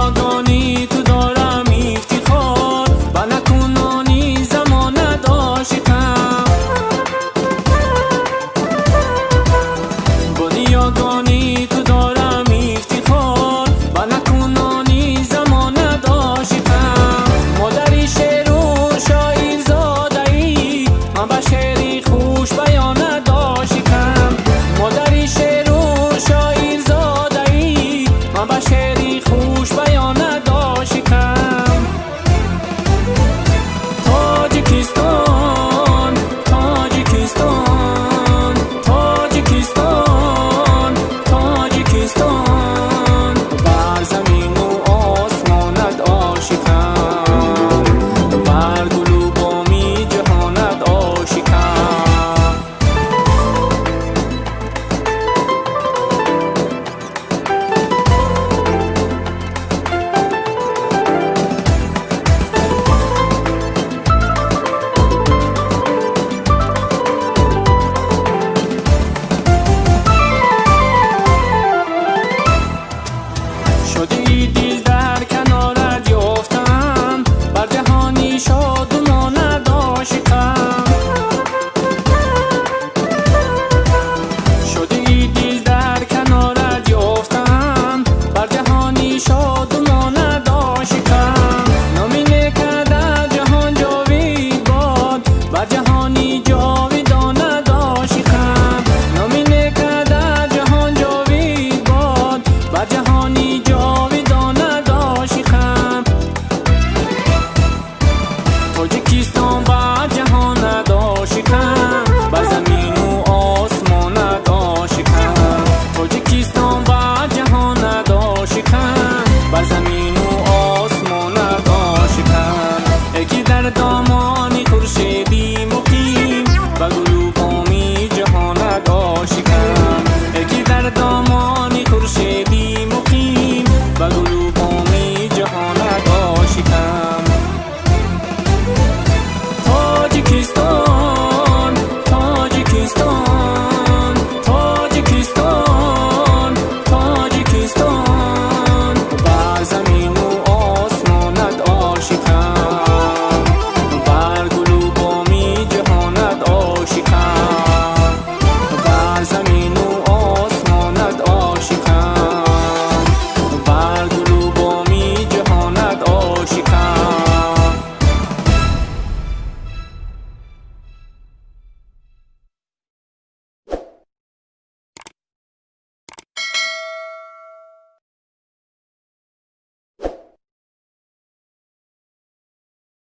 ناگانی تو دارم افتخار و نکنانی زمان نداشتم با نیاگانی تو دارم افتخار و نکنانی زمان نداشتم مادری شعر و شاعر زاده ای من به شعری خوش بیان نداشتم مادری شعر و شاعر زاده ای من به شعری خوش بیان نداشتم تاجیکستان تاجیکستان تاجیکستان تاجیکستان بر زمین و آسمانت عاشقم بر گل و بامی جهانت عاشقم شدی دل